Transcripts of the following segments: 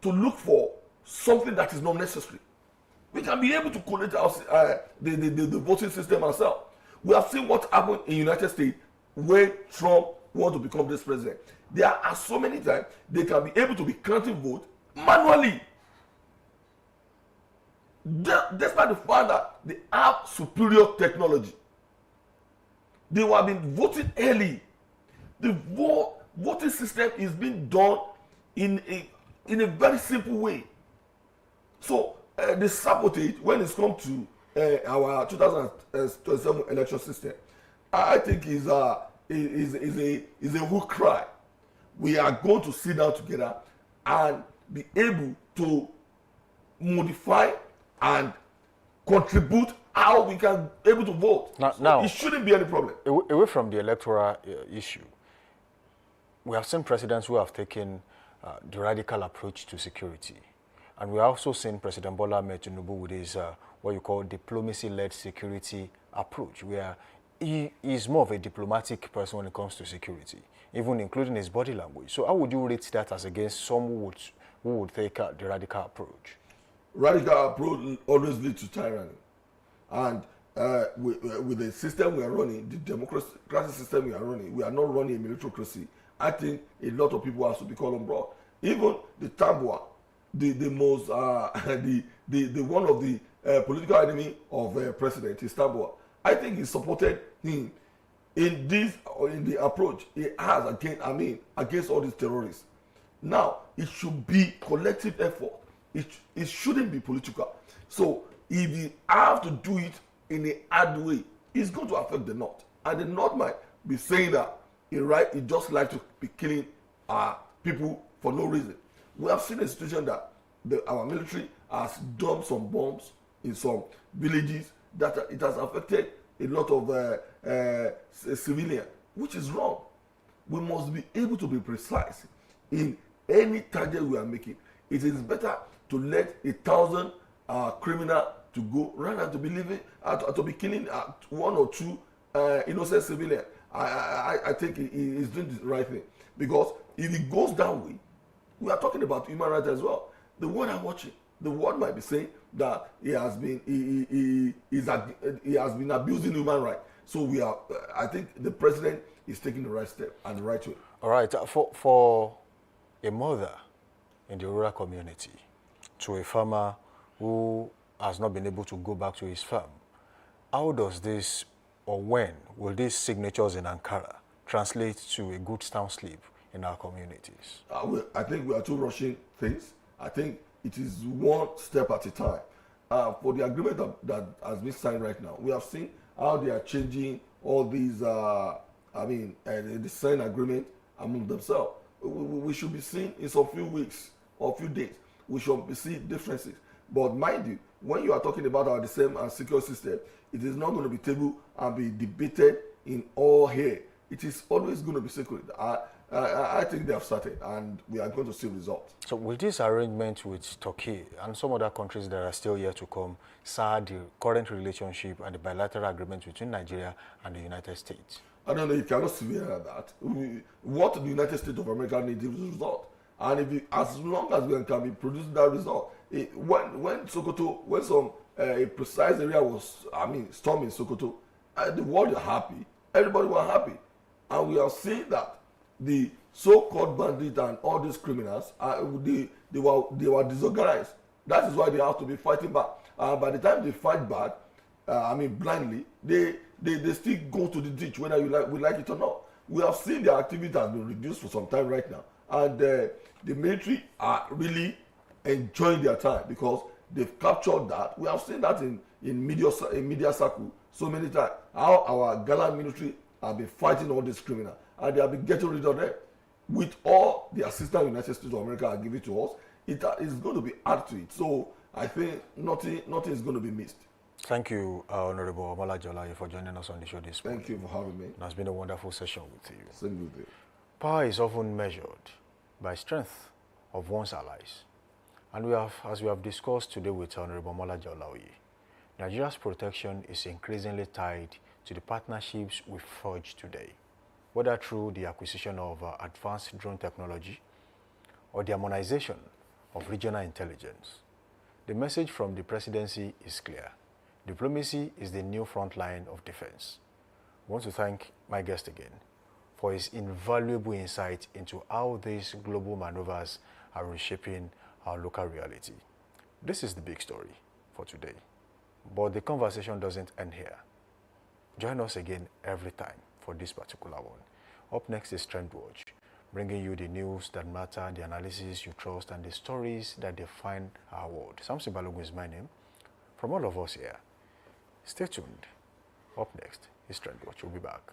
to look for something that is not necessary. We can be able to collect the voting system ourselves. We have seen what happened in the United States when Trump wanted to become this president. There are so many times they can be able to be counting votes manually. Despite the fact that they have superior technology, they have been voting early. The voting system is being done in a very simple way. So the sabotage when it's come to our 2027 election system, I think is a whole cry. We are going to sit down together and be able to modify and contribute how we can be able to vote. Now, it shouldn't be any problem. Away from the electoral issue, we have seen presidents who have taken the radical approach to security. And we have also seen President Bola Ahmed Tinubu with his what you call diplomacy-led security approach, where he is more of a diplomatic person when it comes to security, even including his body language. So how would you rate that as against some who would take the radical approach? Radical approach always leads to tyranny. And with the system we are running, the democratic system we are running, we are not running a meritocracy. I think a lot of people have to be called on board. Even the Tambua, the most the one of the political enemy of president is Tambua. I think he supported him in the approach he has against all these terrorists. Now it should be collective effort. It shouldn't be political. So if you have to do it in a hard way, it's going to affect the North. And the North might be saying that he just like to be killing people for no reason. We have seen a situation that our military has dumped some bombs in some villages that it has affected a lot of civilians, which is wrong. We must be able to be precise in any target we are making. It is better to let 1,000 criminals to go rather than to be living to be killing one or two innocent civilians. I think he is doing the right thing, because if it goes that way, we are talking about human rights as well. The world are watching. The world might be saying that he has been abusing human rights. So we are. I think the president is taking the right step and the right way. All right, for a mother in the rural community to a farmer who has not been able to go back to his farm, how does this, or when will these signatures in Ankara translate to a good sound sleep in our communities? I think we are too rushing things. I think it is one step at a time. For the agreement that has been signed right now, we have seen how they are changing all these, the signed agreement among themselves. We should be seeing in some few weeks or few days, we should be seeing differences. But mind you, when you are talking about the same and secure system, it is not going to be tabled and be debated in all here. It is always going to be secret. I think they have started, and we are going to see results. So will this arrangement with Turkey and some other countries that are still yet to come start the current relationship and the bilateral agreement between Nigeria and the United States? I don't know, you cannot severe that. What the United States of America needs is a result. And as long as we can be producing that result, when some a precise area was, stormed in Sokoto, the world are happy, everybody was happy. And we are seeing that the so-called bandits and all these criminals, they were disorganized. That is why they have to be fighting back. By the time they fight back, blindly, they still go to the ditch, whether we like it or not. We have seen their activity has been reduced for some time right now. And the military are really enjoying their time because they've captured that. We have seen that in media circle so many times. How our gallant military have been fighting all these criminals, and they have been getting rid of them. With all the assistance the United States of America are giving to us, it is going to be added to it. So I think nothing is going to be missed. Thank you, Honorable Omala Jolaye, for joining us on the show this morning. Thank you for having me. It has been a wonderful session with you. Same with you. Power is often measured by strength of one's allies. And as we have discussed today with Honorable Omala Jolaye, Nigeria's protection is increasingly tied to the partnerships we forge today, whether through the acquisition of advanced drone technology or the harmonization of regional intelligence. The message from the presidency is clear. Diplomacy is the new front line of defense. I want to thank my guest again for his invaluable insight into how these global maneuvers are reshaping our local reality. This is the big story for today. But the conversation doesn't end here. Join us again every time for this particular one. Up next is Trend Watch, bringing you the news that matter, the analysis you trust, and the stories that define our world. Samson Balogun is my name. From all of us here, stay tuned. Up next is Trend Watch. We'll be back.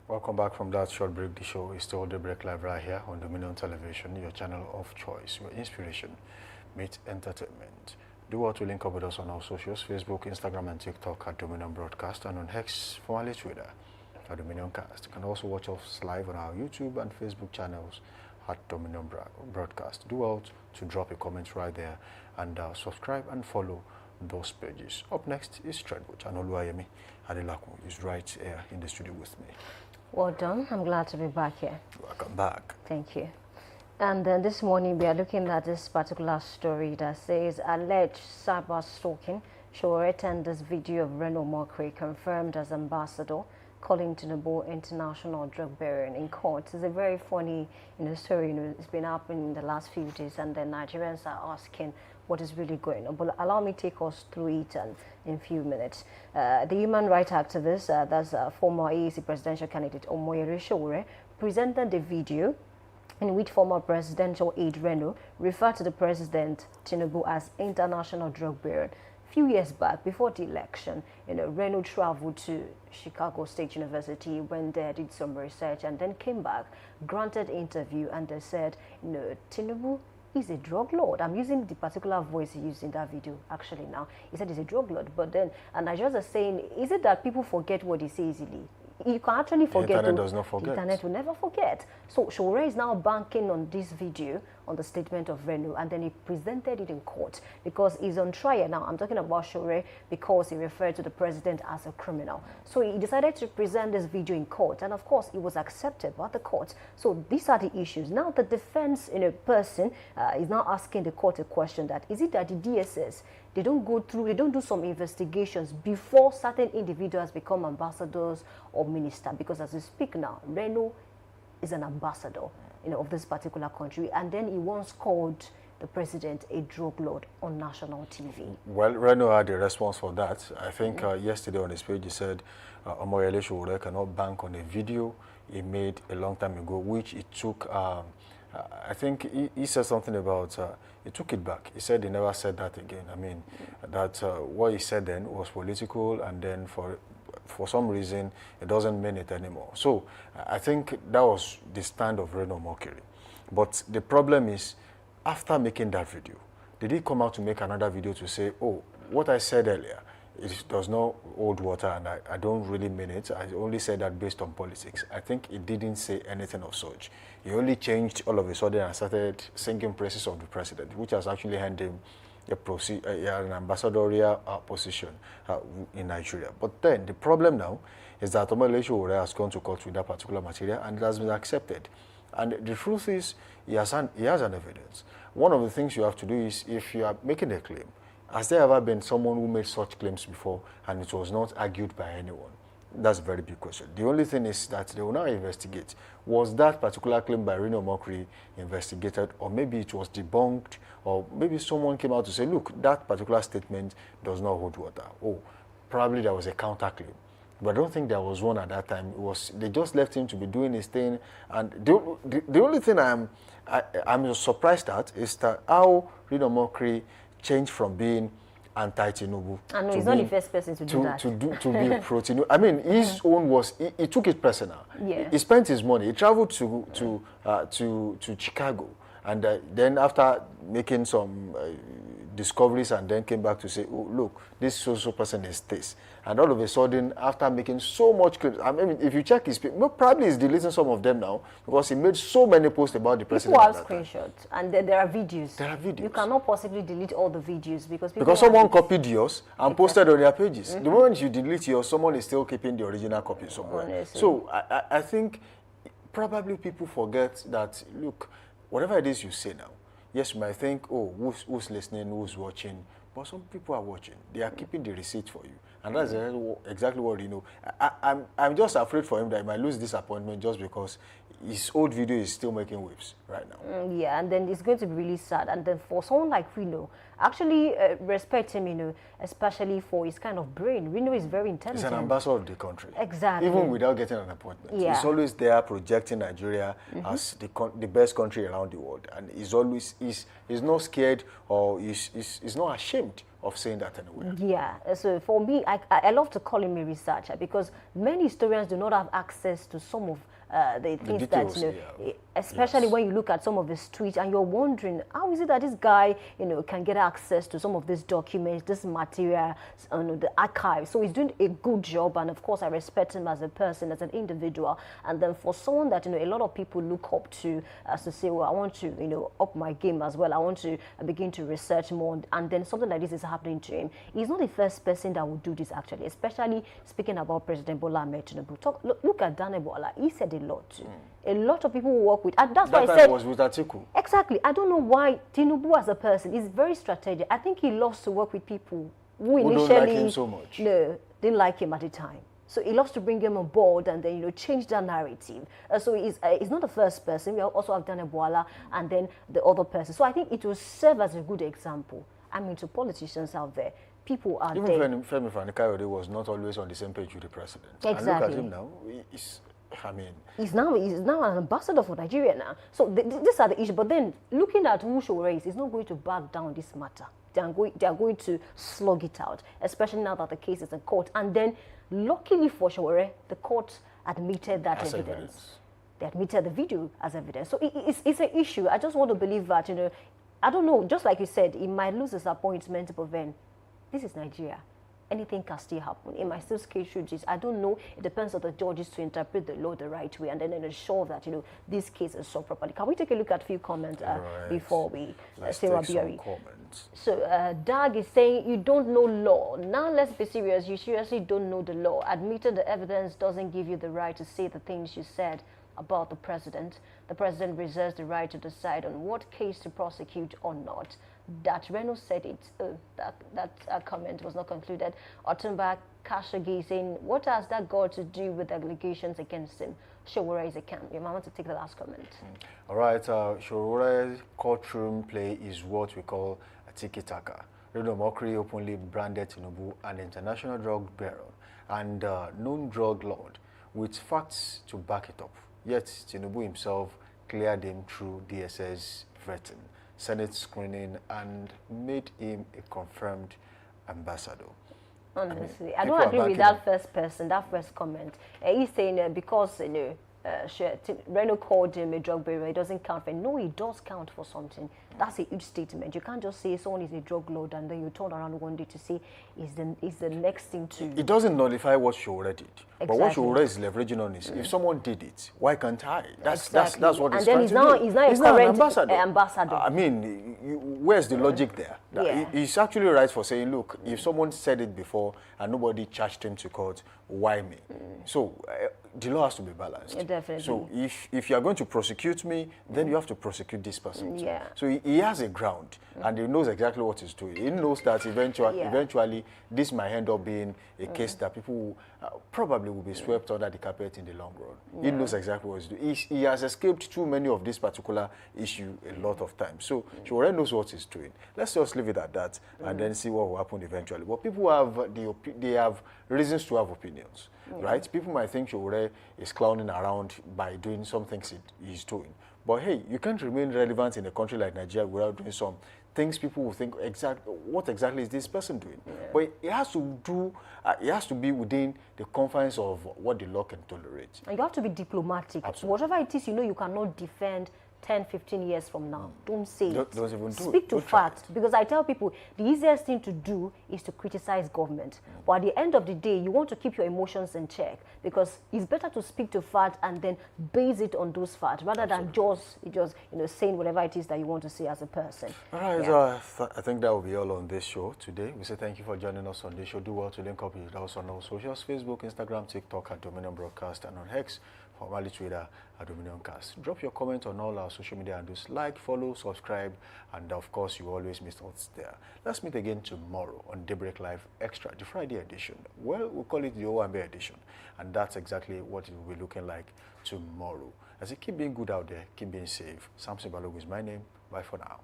Welcome back from that short break. The show is still Daybreak Live right here on Dominion Television, your channel of choice, where inspiration meets entertainment. Do want to link up with us on our socials, Facebook, Instagram, and TikTok at Dominion Broadcast, and on X, formerly Twitter, at Dominion Cast. You can also watch us live on our YouTube and Facebook channels at Dominion Broadcast. Do out to drop a comment right there and subscribe and follow those pages. Up next is Trend Watch, and Oluwayemi Adelaku is right here in the studio with me. Well done. I'm glad to be back here. Welcome back. Thank you. And then this morning we are looking at this particular story that says alleged cyber stalking. She will attend this video of Reno Mokri confirmed as ambassador, calling Tinubu international drug baron in court. It's a very funny story. It's been happening in the last few days, and then Nigerians are asking what is really going on. But allow me to take us through it in a few minutes. The human rights activist, that's former AEC presidential candidate Omoyere Sowore, presented the video in which former presidential aide Reno referred to the president Tinubu as international drug baron. Few years back, before the election, Reno traveled to Chicago State University, went there, did some research, and then came back, granted interview, and they said, Tinubu is a drug lord. I'm using the particular voice he used in that video actually now. He said he's a drug lord, but then, and Nigerians are saying, is it that people forget what he says easily? you can actually forget. The internet does not forget. The internet will never forget. So Showore is now banking on this video, on the statement of Reno, and then he presented it in court because he's on trial now. I'm talking about Showore because he referred to the president as a criminal. So he decided to present this video in court, and of course it was accepted by the court. So these are the issues. Now the defense person is now asking the court a question that, is it that the DSS, they don't go through, they don't do some investigations before certain individuals become ambassadors or minister? Because as we speak now, Reno is an ambassador, of this particular country, and then he once called the president a drug lord on national TV. Well, Reno had a response for that. I think yesterday on his page he said Omoyele Sowore cannot bank on a video he made a long time ago, which it took, I think he said something about, he took it back. He said he never said that again. I mean, that what he said then was political, and then for some reason, it doesn't mean it anymore. So I think that was the stand of Reno Mokiri. But the problem is, after making that video, did he come out to make another video to say, oh, what I said earlier, it does not hold water, and I don't really mean it. I only said that based on politics. I think he didn't say anything of such. He only changed all of a sudden and started singing praises of the president, which has actually earned him an ambassadorial position in Nigeria. But then the problem now is that Omoyele Sowore has gone to court with that particular material, and it has been accepted. And the truth is, he has an evidence. One of the things you have to do is, if you are making a claim, has there ever been someone who made such claims before and it was not argued by anyone? That's a very big question. The only thing is that they will now investigate. Was that particular claim by Reno Mokiri investigated, or maybe it was debunked, or maybe someone came out to say, look, that particular statement does not hold water. Oh, probably there was a counterclaim. But I don't think there was one at that time. They just left him to be doing his thing. And the only thing I'm surprised at is that how Reno Mokiri changed from being anti-Tinubu. And he's not the first person to do that. To be pro-Tinubu. I mean, his own was, he took it personal. Yeah. He spent his money. He traveled to Chicago. And then after making some discoveries, and then came back to say, oh, look, this social person is this. And all of a sudden, after making so much claims, I mean, if you check his page, probably he's deleting some of them now, because he made so many posts about the president. People have screenshots, and then there are videos. There are videos. You cannot possibly delete all the videos because someone copied yours and posted on their pages. The moment you delete yours, someone is still keeping the original copy somewhere. Honestly. So I think probably people forget that, look, whatever it is you say now, yes, you might think, oh, who's listening, who's watching, but some people are watching. They are keeping the receipt for you. And that's exactly what you know. I'm just afraid for him that he might lose this appointment just because his old video is still making waves right now. Yeah, and then it's going to be really sad. And then for someone like Reno, actually respect him, especially for his kind of brain. Reno is very intelligent. He's an ambassador of the country. Exactly. Even without getting an appointment. Yeah. He's always there projecting Nigeria as the best country around the world. And he's not scared, or he's not ashamed of saying that anywhere. Yeah, so for me, I love to call him a researcher, because many historians do not have access to some of the things details, that, especially when you look at some of his tweets and you're wondering, how is it that this guy, can get access to some of these documents, this material, the archive. So he's doing a good job, and of course I respect him as a person, as an individual. And then for someone that, a lot of people look up to, to say, well, I want to, up my game as well. I want to begin to research more, and then something like this is happening to him. He's not the first person that would do this, actually, especially speaking about President Bola Ahmed Tinubu. Look at Daniel Bola. He said a lot. A lot of people who work with, and that's why I said, was with Atiku. Exactly. I don't know why Tinubu as a person is very strategic. I think he loves to work with people who initially don't like him so much. No, didn't like him at the time. So he loves to bring him on board and then change that narrative. So he's not the first person. We also have Daniel Bola and then the other person. So I think it will serve as a good example. I mean, to politicians out there, people are even there. Femi Fani-Kayode was not always on the same page with the president. Exactly. And look at him now. He's now an ambassador for Nigeria now. So these are the issues. But then looking at who Sowore is, he's not going to back down this matter. They are going to slug it out, especially now that the case is in court. And then, luckily for Sowore, the court admitted that evidence. They admitted the video as evidence. So it's an issue. I just want to believe that, I don't know, just like you said, he might lose his appointment, but then this is Nigeria. anything can still happen. It might still scale through this. I don't know. It depends on the judges to interpret the law the right way and then ensure that, this case is solved properly. Can we take a look at a few comments before we say what we comments. So, Dag is saying, you don't know law. Now let's be serious. You seriously don't know the law. Admitted the evidence doesn't give you the right to say the things you said about the president. The president reserves the right to decide on what case to prosecute or not. That Reno said it. That comment was not concluded. Otunba Khashoggi saying, what has that got to do with allegations against him? Showore is a camp. You might want to take the last comment. All right, Showore's courtroom play is what we call a tiki-taka. Reno Mokri openly branded Tinubu an international drug baron and known drug lord with facts to back it up. Yet Tinubu himself cleared him through DSS vetting, Senate screening, and made him a confirmed ambassador. Honestly, I don't agree with that first person, that first comment. He's saying because Reno called him a drug baron, it doesn't count for him. No, it does count for something. That's a huge statement. You can't just say someone is a drug lord and then you turn around one day to say is the next thing to. It doesn't nullify what Showore did. Exactly. But what Showore is leveraging on is if someone did it, why can't I? That's what and he's then trying to do. He's now a current ambassador. I mean, where's the logic there? Yeah. He's actually right for saying, look, if someone said it before and nobody charged him to court, why me? So the law has to be balanced. Yeah, definitely. So if you are going to prosecute me, then you have to prosecute this person. Yeah. So he has a ground, and he knows exactly what he's doing. He knows that eventually this might end up being a case that people probably will be swept under the carpet in the long run. He knows exactly what he's doing. He has escaped too many of this particular issue a lot of times. So he already knows what he's doing. Let's just leave it at that and then see what will happen eventually. But people have reasons to have opinions, right? People might think Showore is clowning around by doing some things he's doing. But hey, you can't remain relevant in a country like Nigeria without doing some things people will think, what exactly is this person doing? Yeah. But it has to be within the confines of what the law can tolerate. And you have to be diplomatic. Absolutely. Whatever it is, you cannot defend 10, 15 years from now. Don't say it. Don't even do it. Speak to facts. Because I tell people, the easiest thing to do is to criticize government. But at the end of the day, you want to keep your emotions in check. Because it's better to speak to facts and then base it on those facts rather than just saying whatever it is that you want to say as a person. All right. Yeah. I think that will be all on this show today. We say thank you for joining us on this show. Do well to link up with us on all socials: Facebook, Instagram, TikTok at Dominion Broadcast, and on X, formerly Twitter at Dominion Cast. Drop your comment on all our social media handles. Like, follow, subscribe, and of course, you always miss us there. Let's meet again tomorrow on Daybreak Live Extra, the Friday edition. Well, we'll call it the OMB edition, and that's exactly what it will be looking like tomorrow. As you keep being good out there, keep being safe. Samson Balogun is my name. Bye for now.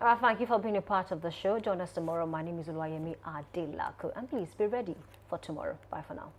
All right, thank you for being a part of the show. Join us tomorrow. My name is Oluwayemi Adelako, and please be ready for tomorrow. Bye for now.